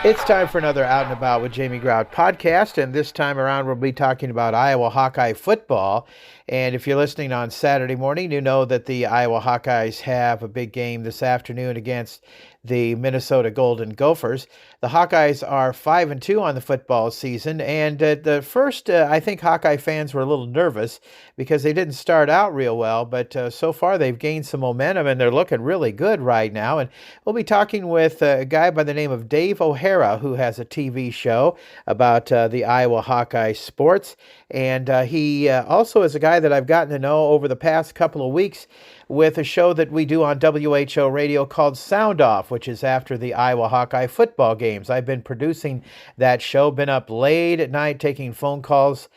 It's time for another Out and About with Jamie Grout podcast, and this time around we'll be talking about Iowa Hawkeye football. And if you're listening on Saturday morning, you know that the Iowa Hawkeyes have a big game this afternoon against the Minnesota Golden Gophers. The Hawkeyes are 5-2 on the football season, and the first, I think Hawkeye fans were a little nervous because they didn't start out real well, but so far they've gained some momentum and they're looking really good right now. And we'll be talking with a guy by the name of Dave O'Hara, who has a TV show about the Iowa Hawkeye sports, and he also is a guy that I've gotten to know over the past couple of weeks with a show that we do on WHO radio called Sound Off, which is after the Iowa Hawkeye football games. I've been producing that show, been up late at night taking phone calls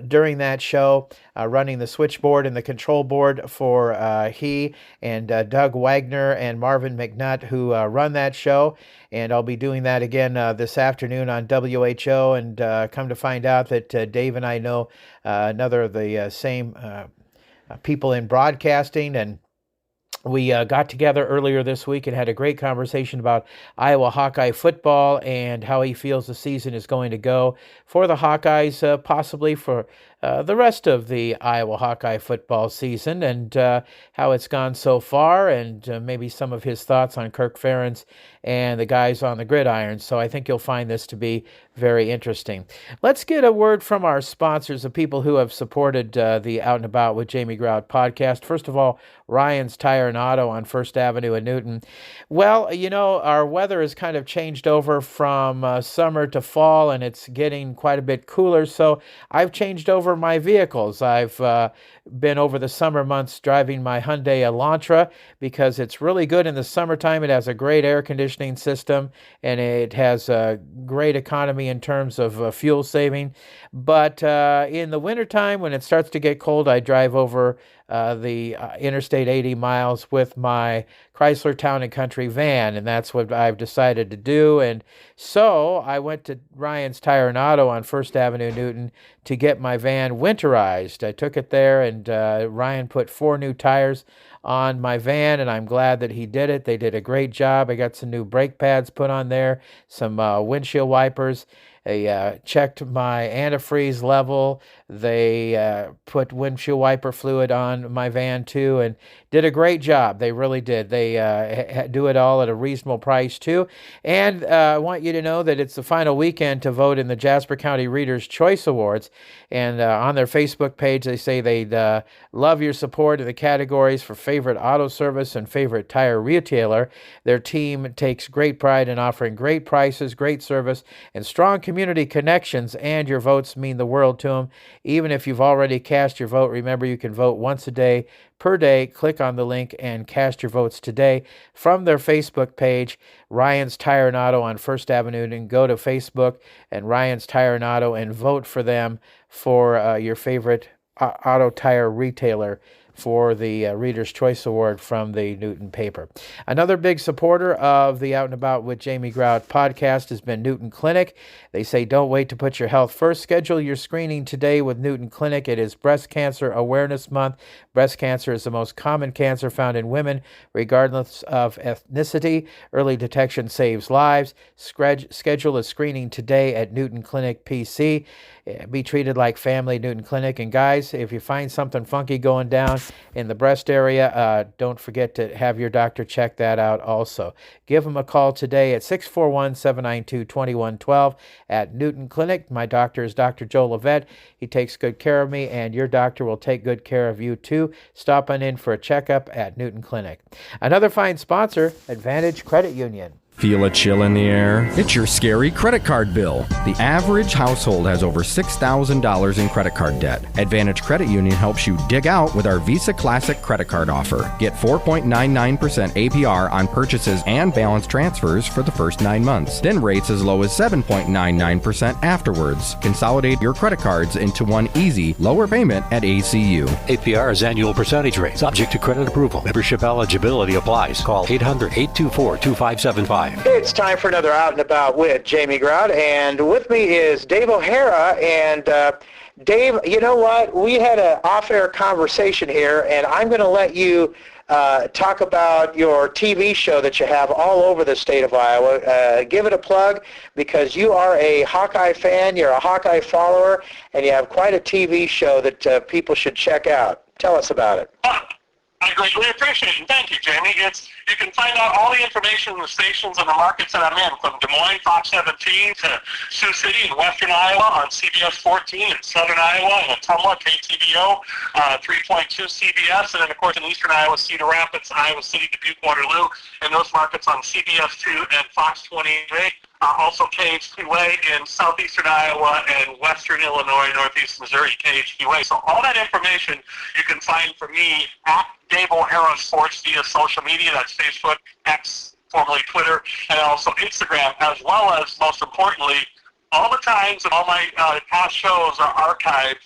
during that show, running the switchboard and the control board for he and Doug Wagner and Marvin McNutt, who run that show. And I'll be doing that again this afternoon on WHO, and come to find out that Dave and I know another of the same people in broadcasting, and we got together earlier this week and had a great conversation about Iowa Hawkeye football and how he feels the season is going to go for the Hawkeyes, possibly for the rest of the Iowa Hawkeye football season, and how it's gone so far, and maybe some of his thoughts on Kirk Ferentz and the guys on the gridiron. So I think you'll find this to be very interesting. Let's get a word from our sponsors, the people who have supported the Out and About with Jamie Grout podcast. First of all, Ryan's Tire and Auto on First Avenue in Newton. Well, you know, our weather has kind of changed over from summer to fall, and it's getting quite a bit cooler, so I've changed over my vehicles. I've been over the summer months driving my Hyundai Elantra because it's really good in the summertime. It has a great air conditioning system, and it has a great economy in terms of fuel saving. But in the wintertime, when it starts to get cold, I drive over the Interstate 80 miles with my Chrysler Town and Country van, and that's what I've decided to do. And so I went to Ryan's Tire and Auto on First Avenue, Newton, to get my van winterized. I took it there, and Ryan put 4 new tires on my van, and I'm glad that he did it. They did a great job. I got some new brake pads put on there, some windshield wipers. They checked my antifreeze level. They put windshield wiper fluid on my van too, and did a great job. They really did. They do it all at a reasonable price too. And I want you to know that it's the final weekend to vote in the Jasper County Readers' Choice Awards. And on their Facebook page, they say they'd love your support in the categories for favorite auto service and favorite tire retailer. Their team takes great pride in offering great prices, great service, and strong community connections, and your votes mean the world to them. Even if you've already cast your vote, remember you can vote once a day per day. Click on the link and cast your votes today from their Facebook page, Ryan's Tire and Auto on First Avenue, and go to Facebook and Ryan's Tire and Auto and vote for them for your favorite auto tire retailer for the Reader's Choice Award from the Newton paper. Another big supporter of the Out and About with Jamie Grout podcast has been Newton Clinic. They say don't wait to put your health first. Schedule your screening today with Newton Clinic. It is Breast Cancer Awareness Month. Breast cancer is the most common cancer found in women, regardless of ethnicity. Early detection saves lives. Schedule a screening today at Newton Clinic PC. Be treated like family, Newton Clinic. And guys, if you find something funky going down in the breast area, don't forget to have your doctor check that out also. Give them a call today at 641-792-2112 at Newton Clinic. My doctor is Dr. Joe Levette. He takes good care of me, and your doctor will take good care of you too. Stop on in for a checkup at Newton Clinic. Another fine sponsor, Advantage Credit Union. Feel a chill in the air? It's your scary credit card bill. The average household has over $6,000 in credit card debt. Advantage Credit Union helps you dig out with our Visa Classic credit card offer. Get 4.99% APR on purchases and balance transfers for the first 9 months. Then rates as low as 7.99% afterwards. Consolidate your credit cards into one easy, lower payment at ACU. APR is annual percentage rate, subject to credit approval. Membership eligibility applies. Call 800-824-2575. It's time for another Out and About with Jamie Grout, and with me is Dave O'Hara. And Dave, you know what? We had an off-air conversation here, and I'm going to let you talk about your TV show that you have all over the state of Iowa. Give it a plug, because you are a Hawkeye fan, you're a Hawkeye follower, and you have quite a TV show that people should check out. Tell us about it. I greatly appreciate it. Thank you, Jamie. You can find out all the information in the stations and the markets that I'm in, from Des Moines, Fox 17, to Sioux City in western Iowa on CBS 14, in southern Iowa, and Ottumwa, KTVO, 3.2 CBS, and then, of course, in eastern Iowa, Cedar Rapids, Iowa City, Dubuque, Waterloo, and those markets on CBS 2 and Fox 28. Also KHQA in southeastern Iowa and western Illinois, northeast Missouri, KHQA. So all that information you can find from me at Dave O'Hara Sports via social media. That's Facebook, X, formerly Twitter, and also Instagram, as well as, most importantly, all the times and all my past shows are archived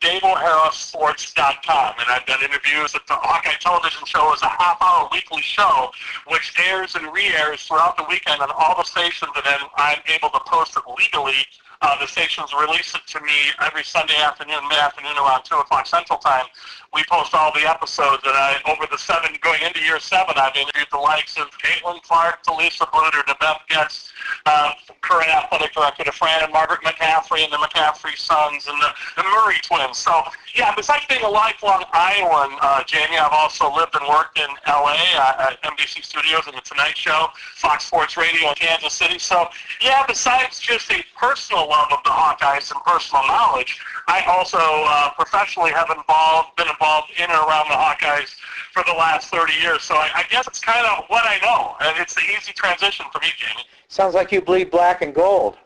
DaveO'HaraSports.com, and I've done interviews at the Hawkeye television show. Is a half-hour weekly show which airs and re-airs throughout the weekend on all the stations, and then I'm able to post it legally. The stations release it to me every Sunday afternoon, mid-afternoon, around 2 o'clock Central Time. We post all the episodes, and over the going into year 7, I've interviewed the likes of Caitlin Clark, Talisa Bluter, Nebeth Getz, current athletic director to Fran and Margaret McCaffrey, and the McCaffrey sons, and the Murray twins. So, yeah, besides being a lifelong Iowan, Jamie, I've also lived and worked in L.A. At NBC Studios and The Tonight Show, Fox Sports Radio in Kansas City. So, yeah, besides just a personal love of the Hawkeyes and personal knowledge, I also professionally have been involved in and around the Hawkeyes for the last 30 years. So I guess it's kind of what I know, and it's the easy transition for me, Jamie. Sounds like you bleed black and gold.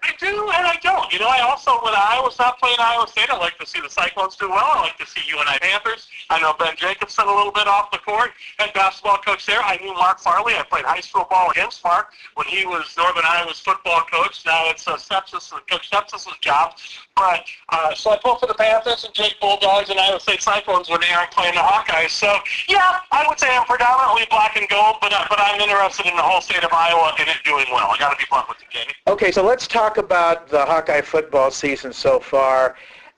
I do and I don't. You know, I also, when Iowa's not playing Iowa State, I like to see the Cyclones do well. I like to see UNI Panthers. I know Ben Jacobson a little bit off the court, and basketball coach there. I knew Mark Farley. I played high school ball against Mark when he was Northern Iowa's football coach. Now it's Coach Sepsis' job. But so I pulled for the Panthers and Jake Bulldogs and Iowa State Cyclones when they aren't playing the Hawkeyes. So, yeah, I would say I'm predominantly black and gold, but I'm interested in the whole state of Iowa and it doing well. I got to be blunt with you, Jamie. Okay, so let's talk about the Hawkeye football season so far.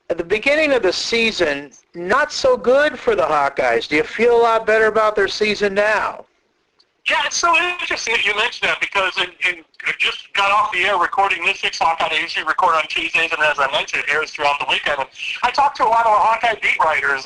At the beginning of the season, not so good for the Hawkeyes. Do you feel a lot better about their season now? Yeah, it's so interesting that you mentioned that, because I just got off the air recording this week's Hawkeye. I usually record on Tuesdays, and as I mentioned, it airs throughout the weekend. And I talked to a lot of Hawkeye beat writers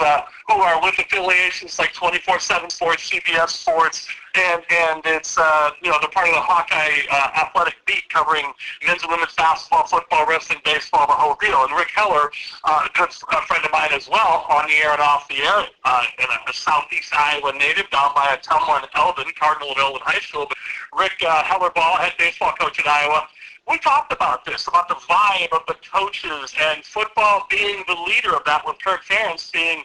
who are with affiliations like 24/7 Sports, CBS Sports, and it's, they're part of the Hawkeye athletic beat covering men's and women's basketball, football, wrestling, baseball, the whole deal. And Rick Heller, a good friend of mine as well, on the air and off the air, and a southeast Iowa native down by Ottumwa and Eldon, Cardinal of Eldon High School. But Rick Hellerball, head baseball coach at Iowa, we talked about this, about the vibe of the coaches and football being the leader of that, with Kirk Ferentz being,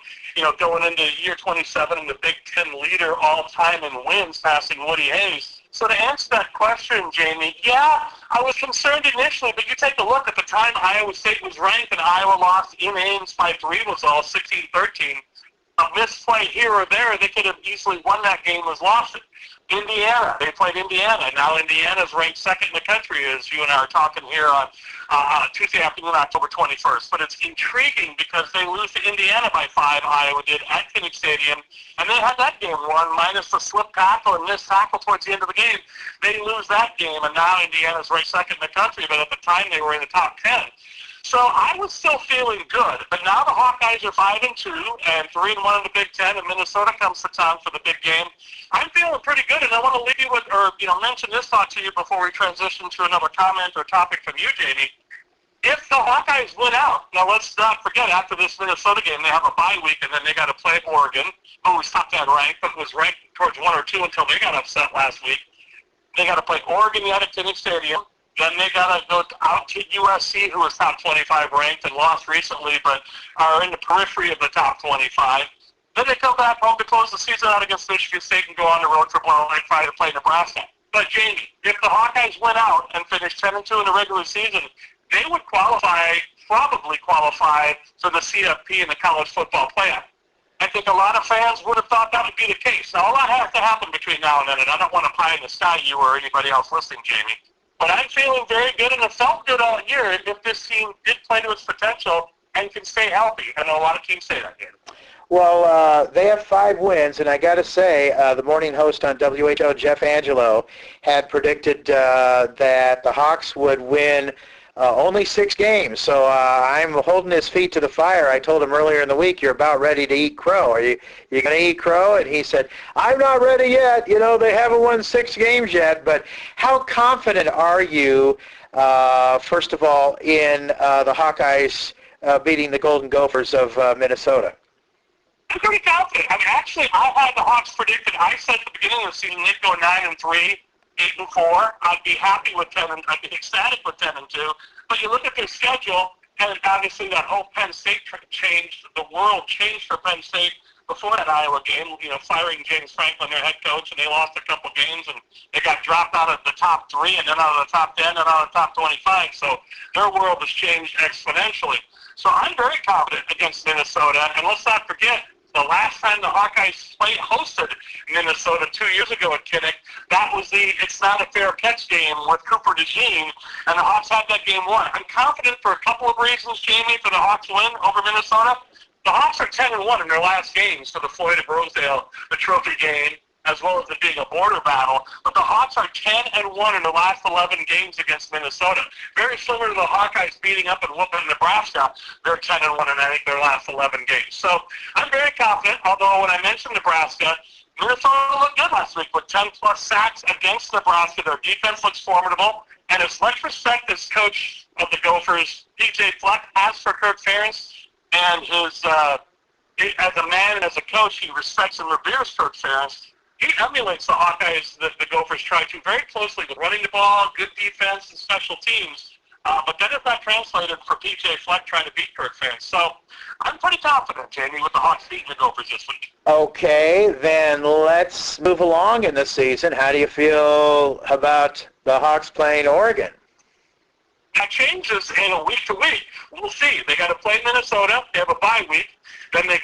going into year 27 and the Big Ten leader all time in wins, passing Woody Hayes. So to answer that question, Jamie, yeah, I was concerned initially, but you take a look at the time Iowa State was ranked and Iowa lost in Ames by 3 was all 16-13. A misplay here or there, they could have easily won that game, was lost it. Indiana, they played Indiana. Now Indiana's ranked second in the country, as you and I are talking here on Tuesday afternoon, October 21st. But it's intriguing because they lose to Indiana by 5, Iowa did, at Kinnick Stadium, and they had that game won, minus the slip tackle and missed tackle towards the end of the game. They lose that game, and now Indiana's ranked second in the country, but at the time they were in the top 10. So I was still feeling good, but now the Hawkeyes are 5-2 and 3-1 in the Big Ten, and Minnesota comes to town for the big game. I'm feeling pretty good, and I want to leave you with, mention this thought to you before we transition to another comment or topic from you, Jamie. If the Hawkeyes win out, now let's not forget, after this Minnesota game, they have a bye week, and then they got to play Oregon, who was top 10 ranked, but was ranked towards 1 or 2 until they got upset last week. They got to play Oregon yet at Kinnick Stadium. Then they got to go out to USC, who was top 25 ranked and lost recently, but are in the periphery of the top 25. Then they come back home to close the season out against Michigan State and go on the road for Black Friday to play Nebraska. But, Jamie, if the Hawkeyes went out and finished 10-2 in the regular season, they would probably qualify for the CFP and the college football playoff. I think a lot of fans would have thought that would be the case. Now, a lot has to happen between now and then, and I don't want to pie in the sky you or anybody else listening, Jamie. But I'm feeling very good, and it felt good all year if this team did play to its potential and can stay healthy. I know a lot of teams say that, Jamie. Well, they have 5 wins, and I got to say, the morning host on WHO, Jeff Angelo, had predicted that the Hawks would win only 6 games. So I'm holding his feet to the fire. I told him earlier in the week, you're about ready to eat crow. Are you going to eat crow? And he said, I'm not ready yet. You know, they haven't won 6 games yet. But how confident are you, first of all, in the Hawkeyes beating the Golden Gophers of Minnesota? I'm pretty confident. I mean, actually, I had the Hawks predicted. I said at the beginning of the season they'd go 9-3, 8-4. I'd be happy with 10, and I'd be ecstatic with 10-2. But you look at their schedule, and obviously that whole Penn State changed. The world changed for Penn State before that Iowa game. You know, firing James Franklin, their head coach, and they lost a couple games, and they got dropped out of the top 3, and then out of the top 10, and out of the top 25. So their world has changed exponentially. So I'm very confident against Minnesota, and let's not forget. The last time the Hawkeyes hosted Minnesota 2 years ago at Kinnick, that was the It's Not a Fair Catch game with Cooper DeJean, and the Hawks had that game won. I'm confident for a couple of reasons, Jamie, for the Hawks win over Minnesota. The Hawks are 10-1 in their last games for the Floyd of Rosedale, the trophy game, as well as it being a border battle. But the Hawks are 10-1 in the last 11 games against Minnesota. Very similar to the Hawkeyes beating up and whooping Nebraska. They're 10-1 in, I think, their last 11 games. So I'm very confident, although when I mentioned Nebraska, Minnesota looked good last week with 10-plus sacks against Nebraska. Their defense looks formidable. And as much respect as coach of the Gophers, P.J. Fleck, has for Kirk Ferentz, and his, as a man and as a coach, he respects and reveres Kirk Ferentz. He emulates the Hawkeyes that the Gophers try to very closely with running the ball, good defense, and special teams. But that is not translated for P.J. Fleck trying to beat Kirk Ferentz. So I'm pretty confident, Jamie, with the Hawks beating the Gophers this week. Okay, then let's move along in the season. How do you feel about the Hawks playing Oregon? That changes in a week to week. We'll see. They got to play Minnesota. They have a bye week. Then they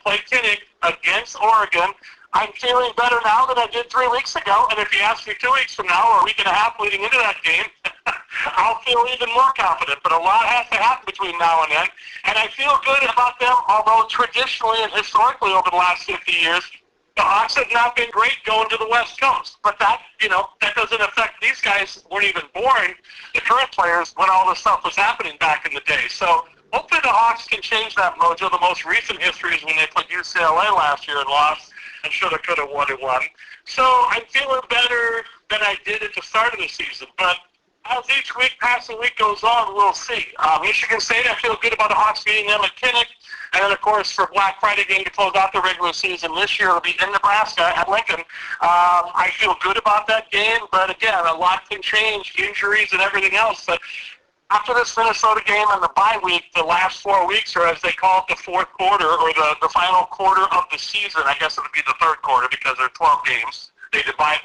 play Kinnick against Oregon. I'm feeling better now than I did 3 weeks ago, and if you ask me 2 weeks from now or a week and a half leading into that game, I'll feel even more confident. But a lot has to happen between now and then, and I feel good about them, although traditionally and historically over the last 50 years, the Hawks have not been great going to the West Coast. But that, that doesn't affect these guys weren't even born, the current players, when all this stuff was happening back in the day. So hopefully the Hawks can change that mojo. The most recent history is when they played UCLA last year and lost, and shoulda, coulda, woulda, won. So I'm feeling better than I did at the start of the season. But as each week passing week goes on, we'll see. Michigan State, I feel good about the Hawks beating them at Kinnick. And then, of course, for Black Friday game to close out the regular season this year, it'll be in Nebraska at Lincoln. I feel good about that game. But, again, a lot can change, injuries and everything else. But after this Minnesota game and the bye week, the last 4 weeks are, as they call it, the fourth quarter, or the final quarter of the season. I guess it would be the third quarter because there are 12 games.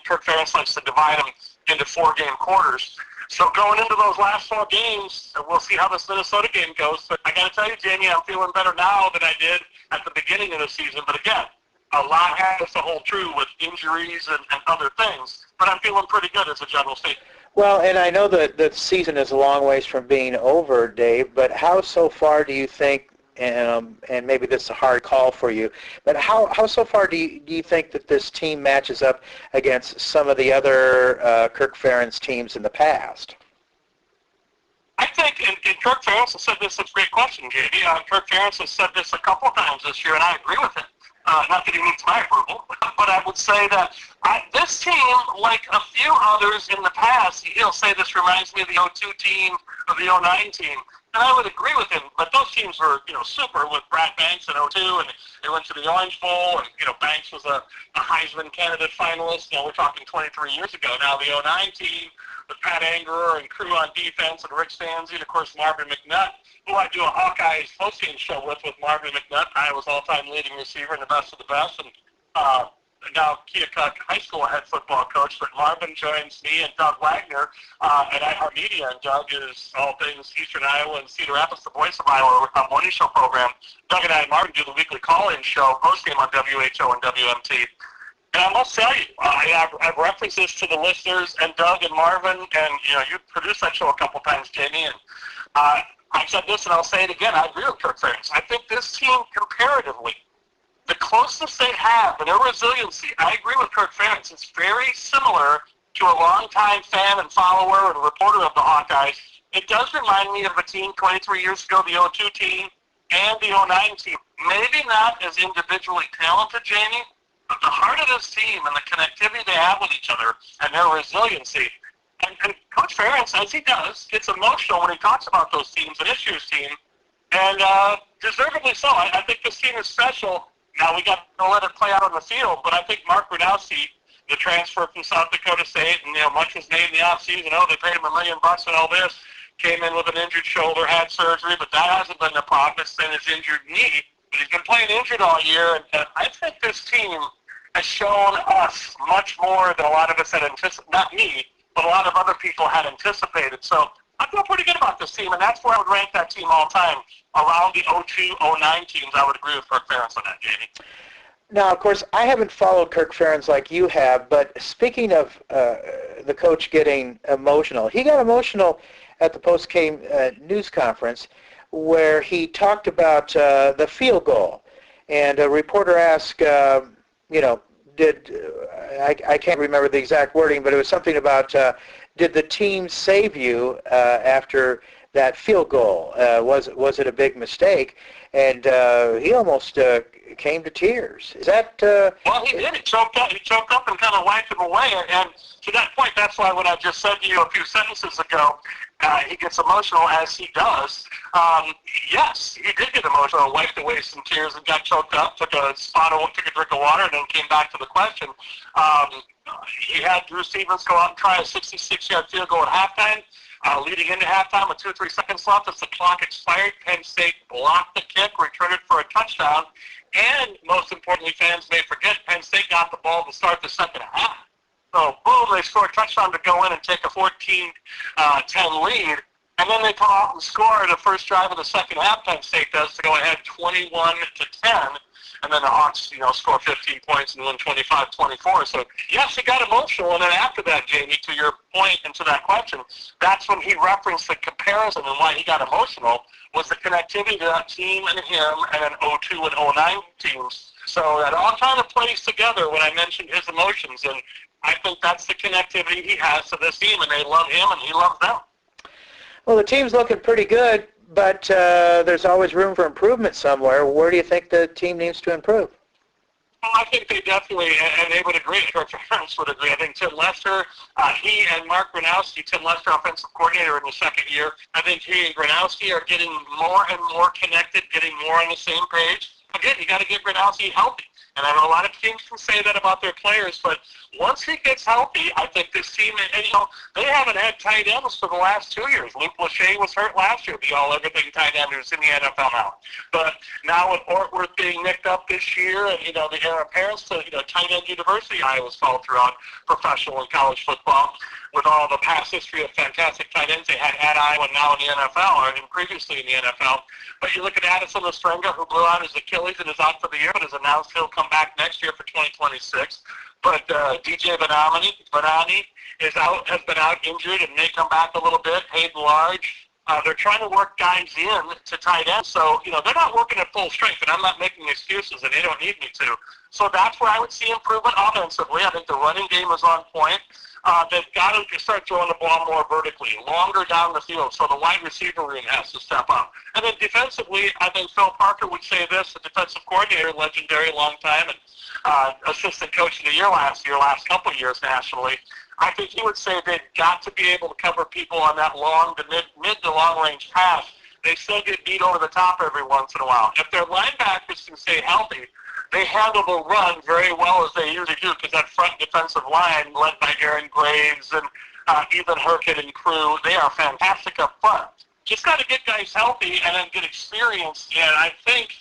Kirk Ferentz likes to divide them into 4-game quarters. So going into those last 4 games, we'll see how this Minnesota game goes. But I got to tell you, Jamie, I'm feeling better now than I did at the beginning of the season. But again, a lot has to hold true with injuries and other things. But I'm feeling pretty good as a general statement. Well, and I know that the season is a long ways from being over, Dave, but how so far do you think, and maybe this is a hard call for you, but how so far do you think that this team matches up against some of the other Kirk Ferentz teams in the past? I think, and Kirk Ferentz has said this, it's a great question, JD. Kirk Ferentz has said this a couple of times this year, and I agree with it. Not that he needs my approval, but I would say that this team, like a few others in the past, he'll say this reminds me of the 02 team or the 09 team, and I would agree with him. But those teams were, super with Brad Banks in 02, and they went to the Orange Bowl, and Banks was a Heisman candidate finalist. We're talking 23 years ago. Now the 09 team with Pat Angerer and crew on defense, and Rick Stanzi, and of course Marvin McNutt, who I do a Hawkeyes postgame show with Marvin McNutt, Iowa's all-time leading receiver and the best of the best, and now Keokuk High School head football coach. But Marvin joins me and Doug Wagner at iHeartMedia, and Doug is all things Eastern Iowa and Cedar Rapids, the voice of Iowa morning show program. Doug and I and Marvin do the weekly call-in show postgame on WHO and WMT. And I must tell you, I have references to the listeners and Doug and Marvin, and you produced that show a couple times, Jamie, and I've said this and I'll say it again. I agree with Kirk Ferentz. I think this team comparatively closeness they have and their resiliency, I agree with Kirk Ferentz. It's very similar to a longtime fan and follower and reporter of the Hawkeyes. It does remind me of a team 23 years ago, the 02 team and the 09 team. Maybe not as individually talented, Jamie, but the heart of this team and the connectivity they have with each other and their resiliency. And Coach Ferentz, as he does, gets emotional when he talks about those teams, and this year's team, and deservedly so. I think this team is special. Now we got to let it play out on the field, but I think Mark Gronowski, the transfer from South Dakota State, and much was made in the offseason. They paid him $1 million and all this. Came in with an injured shoulder, had surgery, but that hasn't been the problem. It's been his injured knee. But he's been playing injured all year, and I think this team has shown us much more than a lot of us had anticipated. Not me, but a lot of other people had anticipated. So I feel pretty good about this team, and that's where I would rank that team all time, around the 02, 09 teams. I would agree with Kirk Ferentz on that, Jamie. Now, of course, I haven't followed Kirk Ferentz like you have, but speaking of the coach getting emotional, he got emotional at the post-game news conference where he talked about the field goal. And a reporter asked, I can't remember the exact wording, but it was something about, did the team save you after that field goal? Was it a big mistake? And he almost came to tears. Is that... Well, he did. He choked up and kind of wiped him away. And to that point, that's why when I just said to you a few sentences ago, he gets emotional, as he does. Yes, he did get emotional, wiped away some tears and got choked up, took a drink of water, and then came back to the question. He had Drew Stevens go out and try a 66-yard field goal at halftime. Leading into halftime with 2-3 seconds left as the clock expired, Penn State blocked the kick, returned it for a touchdown, and most importantly, fans may forget, Penn State got the ball to start the second half. So, boom, they score a touchdown to go in and take a 14-10 lead, and then they come out and score the first drive of the second half, Penn State does, to go ahead 21-10. And then the Hawks, score 15 points and win 25-24. So, yes, he got emotional. And then after that, Jamie, to your point and to that question, that's when he referenced the comparison and why he got emotional was the connectivity to that team and him and then 02 and 09 teams. So that all kind of plays together when I mentioned his emotions. And I think that's the connectivity he has to this team, and they love him and he loves them. Well, the team's looking pretty good, but there's always room for improvement somewhere. Where do you think the team needs to improve? Well, I think they definitely, and they would agree, Kirk Ferentz would agree. I think Tim Lester, he and Mark Gronowski, Tim Lester, offensive coordinator in the second year, I think he and Gronowski are getting more and more connected, getting more on the same page. Again, you got to get Gronowski healthy. And I know a lot of teams can say that about their players, but once he gets healthy, I think this team, and they haven't had tight ends for the last 2 years. Luke Lachey was hurt last year, the all-everything tight end who's in the NFL now. But now with Ortworth being nicked up this year, and, the heir apparent to, tight end university Iowa's followed throughout professional and college football, with all the past history of fantastic tight ends they had at Iowa and now in the NFL, or even previously in the NFL. But you look at Addison Lestrenga, who blew out his Achilles and is out for the year, but is announced he'll come back next year for 2026. But DJ Vanani has been out injured and may come back a little bit. Hayden Large. They're trying to work guys in to tight end. So, they're not working at full strength, and I'm not making excuses, and they don't need me to. So that's where I would see improvement offensively. I think the running game is on point. They've got to start throwing the ball more vertically, longer down the field, so the wide receiver room has to step up. And then defensively, I think Phil Parker would say this, the defensive coordinator, legendary, long time, and assistant coach of the year last couple of years nationally. I think he would say they've got to be able to cover people on that long to mid to long range pass. They still get beat over the top every once in a while. If their linebackers can stay healthy, they handle the run very well as they usually do, because that front defensive line led by Aaron Graves and Ethan Herkett and crew, they are fantastic up front. Just got to get guys healthy and then get experience. And I think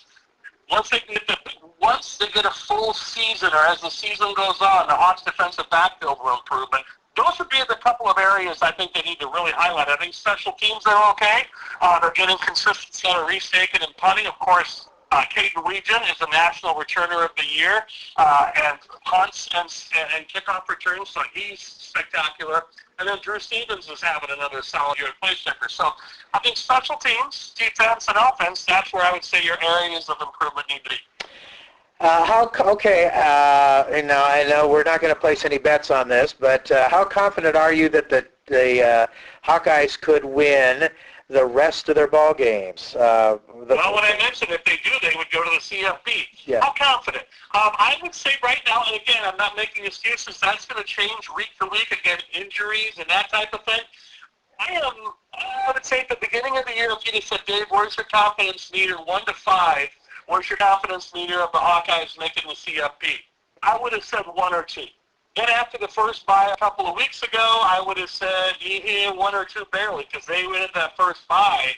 once they get a full season, or as the season goes on, the Hawks' defensive backfield will improve. But those would be the couple of areas I think they need to really highlight. I think special teams, they're okay. They're getting consistency on restaking and punting. Of course, Caden Weegan is the national returner of the year, and punts and kickoff returns, so he's spectacular. And then Drew Stevens is having another solid year at place checker. So I think special teams, defense, and offense, that's where I would say your areas of improvement need to be. And now I know we're not going to place any bets on this, but how confident are you that the Hawkeyes could win the rest of their ball games? Well, when I mentioned if they do, they would go to the CFP. Yeah. How confident? I would say right now, and again, I'm not making excuses, that's going to change week to week, again, injuries and that type of thing. I would say at the beginning of the year, if you just said, Dave, where's your confidence meter, 1 to 5? Where's your confidence meter of the Hawkeyes making the CFP? I would have said 1 or 2. Then after the first bye a couple of weeks ago, I would have said 1 or 2 barely, because they went that first bye.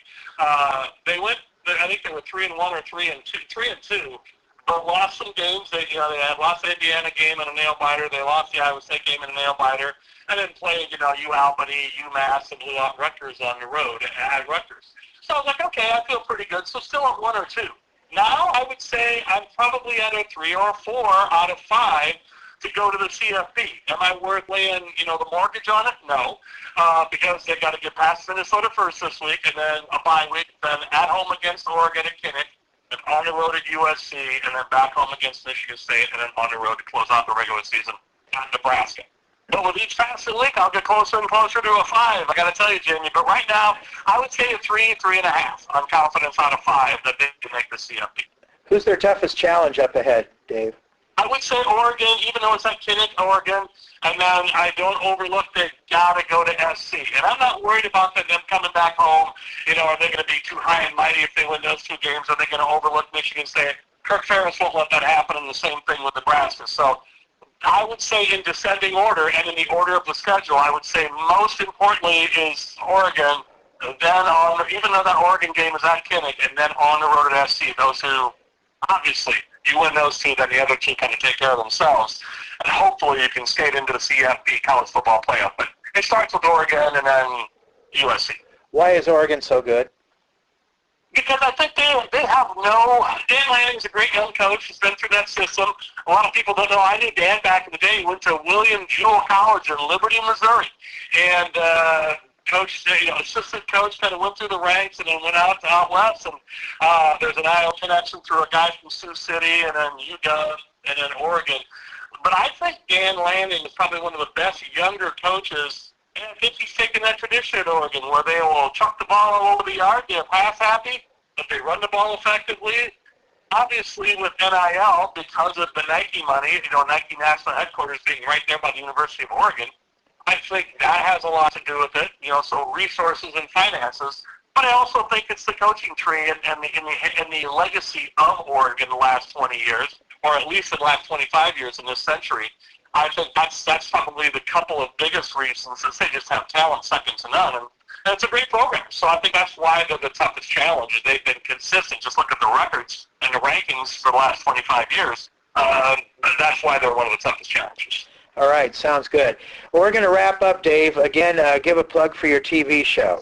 They went, I think they were 3-1 or 3-2, but lost some games. They had lost the Indiana game in a nail biter. They lost the Iowa State game in a nail biter, and then played, UAlbany, UMass, and blew out Rutgers on the road at Rutgers. So I was like, okay, I feel pretty good. So still at 1 or 2. Now I would say I'm probably at a 3 or 4 out of 5 to go to the CFP. Am I worth laying, the mortgage on it? No, because they've got to get past Minnesota first this week, and then a bye week, then at home against Oregon at Kinnick, and on the road at USC, and then back home against Michigan State, and then on the road to close out the regular season at Nebraska. But with each passing week, I'll get closer and closer to a 5. I got to tell you, Jamie. But right now, I would say a 3, 3.5 on confidence out of 5 that they can make the CFP. Who's their toughest challenge up ahead, Dave? I would say Oregon, even though it's at Kinnick, Oregon, and then I don't overlook they got to go to SC. And I'm not worried about them coming back home. Are they going to be too high and mighty if they win those 2 games? Are they going to overlook Michigan State? Kirk Ferentz won't let that happen, and the same thing with Nebraska. So I would say in descending order and in the order of the schedule, I would say most importantly is Oregon, then even though that Oregon game is at Kinnick, and then on the road at SC. Those who, obviously, you win those 2, then the other 2 kind of take care of themselves. And hopefully you can skate into the CFP college football playoff. But it starts with Oregon and then USC. Why is Oregon so good? Because I think they have Dan Lanning's a great young coach. He's been through that system. A lot of people don't know. I knew Dan back in the day. He went to William Jewell College in Liberty, Missouri. And assistant coach kind of went through the ranks and then went out west. And there's an Iowa connection through a guy from Sioux City and then UW and then Oregon. But I think Dan Lanning is probably one of the best younger coaches. And I think he's taken that tradition at Oregon where they will chuck the ball all over the yard, they're pass happy, but they run the ball effectively. Obviously with NIL, because of the Nike money, Nike national headquarters being right there by the University of Oregon, I think that has a lot to do with it, so resources and finances. But I also think it's the coaching tree and the legacy of Oregon the last 20 years, or at least the last 25 years in this century. I think that's probably the couple of biggest reasons, is they just have talent second to none. And it's a great program. So I think that's why they're the toughest challenge. They've been consistent. Just look at the records and the rankings for the last 25 years. That's why they're one of the toughest challenges. All right, sounds good. Well, we're going to wrap up, Dave. Again, give a plug for your TV show.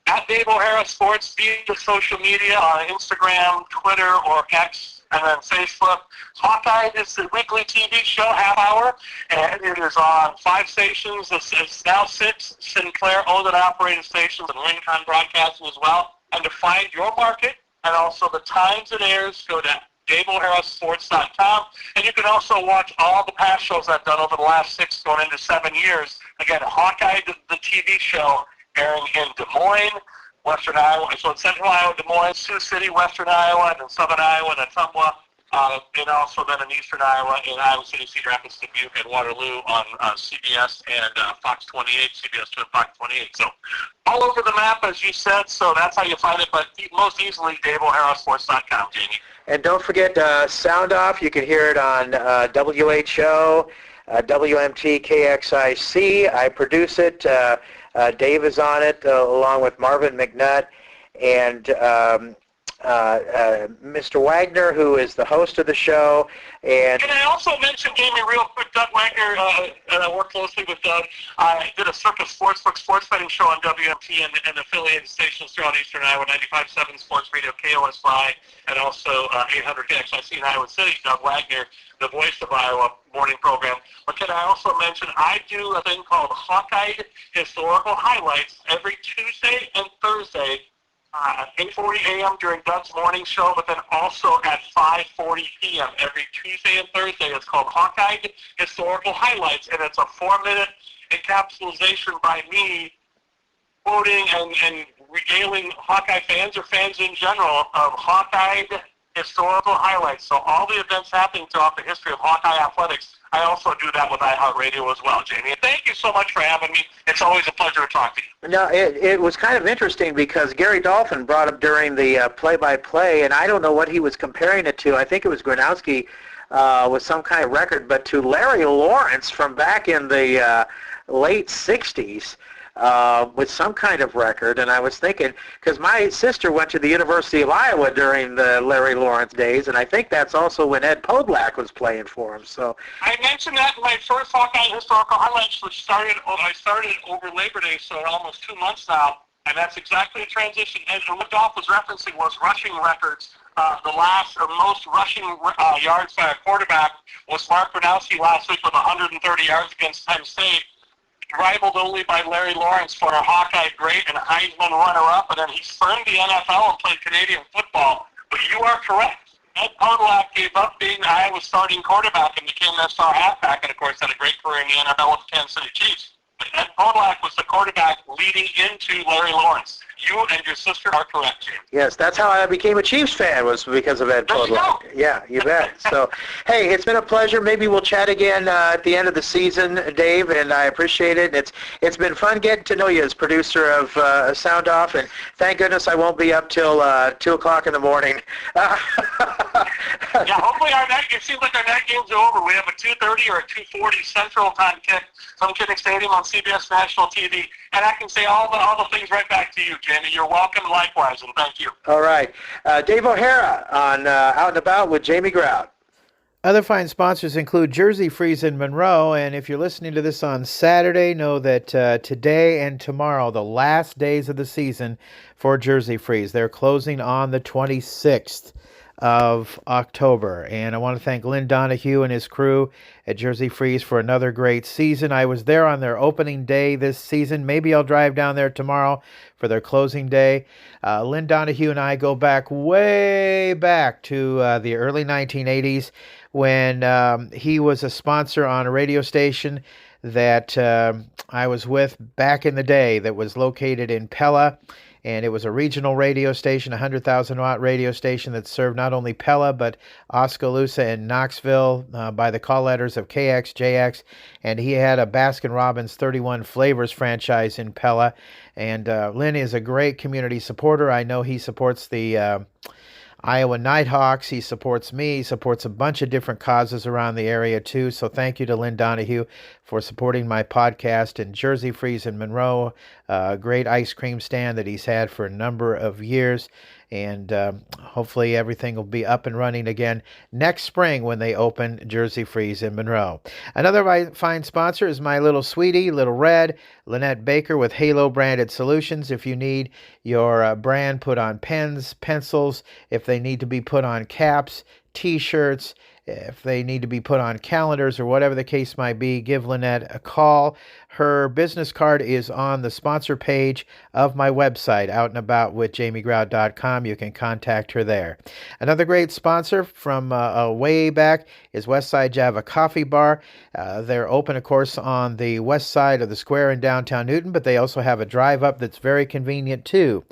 At Dave O'Hara Sports, via social media on Instagram, Twitter, or X, and then Facebook. Hawkeye is the weekly TV show, half hour, and it is on 5 stations. It's now 6 Sinclair owned and operated stations, and Rincon Broadcasting as well. And to find your market and also the times it airs, go to DaveO'HaraSports.com. And you can also watch all the past shows I've done over the last 6 going into 7 years. Again, Hawkeye, the TV show, airing in Des Moines, Western Iowa, so in Central Iowa, Des Moines, Sioux City, Western Iowa, and then Southern Iowa, and then Tumwa, and also then in Eastern Iowa, in Iowa City, Cedar Rapids, Dubuque, and Waterloo on CBS and Fox 28, CBS 2 and Fox 28. So all over the map, as you said, so that's how you find it, but most easily, DaveO'HaraSports.com, Jamie. And don't forget Sound Off. You can hear it on WHO, WMT, KXIC. I produce it. Dave is on it, along with Marvin McNutt and Mr. Wagner, who is the host of the show. And can I also mention, Jamie, real quick, Doug Wagner, and I work closely with Doug. I did a Circus Sportsbook sports betting show on WMT and affiliated stations throughout Eastern Iowa, 95.7 Sports Radio, KOSY, and also 800 KXIC in Iowa City. Doug Wagner, the voice of Iowa morning program. But can I also mention, I do a thing called Hawkeye Historical Highlights every Tuesday and Thursday at 8:40 a.m. during Doug's morning show, but then also at 5:40 p.m. every Tuesday and Thursday. It's called Hawkeye Historical Highlights, and it's a 4-minute encapsulation by me quoting and regaling Hawkeye fans or fans in general of Hawkeye historical highlights. So all the events happening throughout the history of Hawkeye athletics, I also do that with iHeartRadio as well, Jamie. And thank you so much for having me. It's always a pleasure to talk to you. No, it was kind of interesting because Gary Dolphin brought up during the play-by-play, and I don't know what he was comparing it to. I think it was Gronowski with some kind of record, but to Larry Lawrence from back in the late 60s. With some kind of record, and I was thinking, because my sister went to the University of Iowa during the Larry Lawrence days, and I think that's also when Ed Podolak was playing for him. So I mentioned that in my first Hawkeye historical highlights, which I started over Labor Day, so almost 2 months now, and that's exactly the transition. And what Dolph was referencing was rushing records. The last or most rushing yards by a quarterback was Mark Gronowski last week with 130 yards against Penn State, rivaled only by Larry Lawrence for a Hawkeye great and Heisman runner-up, and then he spurned the NFL and played Canadian football. But you are correct. Ed Podolak gave up being Iowa's starting quarterback and became their star halfback, and of course had a great career in the NFL with the Kansas City Chiefs. But Ed Podolak was the quarterback leading into Larry Lawrence. You and your sister are correct, Jim. yes, that's how I became a Chiefs fan, was because of Ed Podolak. Yeah, you bet. So, hey, it's been a pleasure. Maybe we'll chat again at the end of the season, Dave, and I appreciate it. It's been fun getting to know you as producer of Sound Off, and thank goodness I won't be up till 2 o'clock in the morning. Yeah, hopefully it seems like our night games are over. We have a 2:30 or a 2:40 Central Time kick from Kinnick Stadium on CBS National TV, and I can say all the things right back to you, Jamie. You're welcome likewise, and thank you. All right. Dave O'Hara on Out and About with Jamie Grout. Other fine sponsors include Jersey Freeze in Monroe, and if you're listening to this on Saturday, know that today and tomorrow, the last days of the season for Jersey Freeze. They're closing on the 26th of October, and I want to thank Lynn Donahue and his crew at Jersey Freeze for another great season. I was there on their opening day this season. Maybe I'll drive down there tomorrow for their closing day. Lynn Donahue and I go way back to the early 1980s when he was a sponsor on a radio station that I was with back in the day that was located in Pella. And it was a regional radio station, a 100,000-watt radio station that served not only Pella, but Oskaloosa and Knoxville by the call letters of KXJX. And he had a Baskin-Robbins 31 Flavors franchise in Pella. And Lynn is a great community supporter. I know he supports the Iowa Nighthawks. He supports me. He supports a bunch of different causes around the area, too. So thank you to Lynn Donahue for supporting my podcast. And Jersey Freeze in Monroe, a great ice cream stand that he's had for a number of years. And hopefully everything will be up and running again next spring when they open Jersey Freeze in Monroe. Another fine sponsor is my little sweetie, Little Red, Lynette Baker with Halo Branded Solutions. If you need your brand put on pens, pencils, if they need to be put on caps, T-shirts, if they need to be put on calendars or whatever the case might be, give Lynette a call. Her business card is on the sponsor page of my website, outandaboutwithjamiegrout.com. You can contact her there. Another great sponsor from way back is Westside Java Coffee Bar. They're open, of course, on the west side of the square in downtown Newton, but they also have a drive-up that's very convenient, too.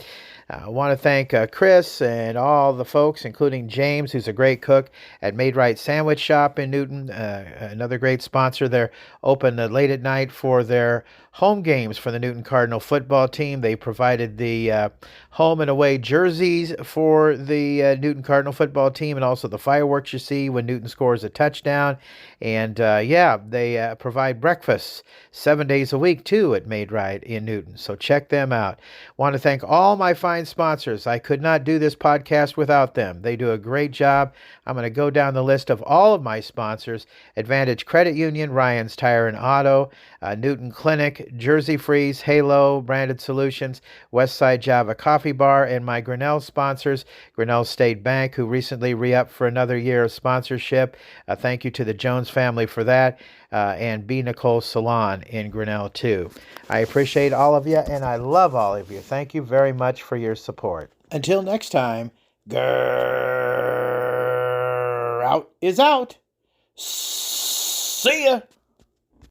I want to thank Chris and all the folks, including James, who's a great cook at Made Right Sandwich Shop in Newton, another great sponsor. They're open late at night for their home games for the Newton Cardinal football team. They provided the home and away jerseys for the Newton Cardinal football team and also the fireworks you see when Newton scores a touchdown. And they provide breakfasts 7 days a week, too, at Made Right in Newton. So check them out. Want to thank all my fine sponsors. I could not do this podcast without them. They do a great job. I'm going to go down the list of all of my sponsors. Advantage Credit Union, Ryan's Tire and Auto, Newton Clinic, Inc., Jersey Freeze, Halo Branded Solutions, Westside Java Coffee Bar, and my Grinnell sponsors, Grinnell State Bank, who recently re-upped for another year of sponsorship. Thank you to the Jones family for that, and B. Nicole Salon in Grinnell, too. I appreciate all of you, and I love all of you. Thank you very much for your support. Until next time, grrr, out is out. See ya.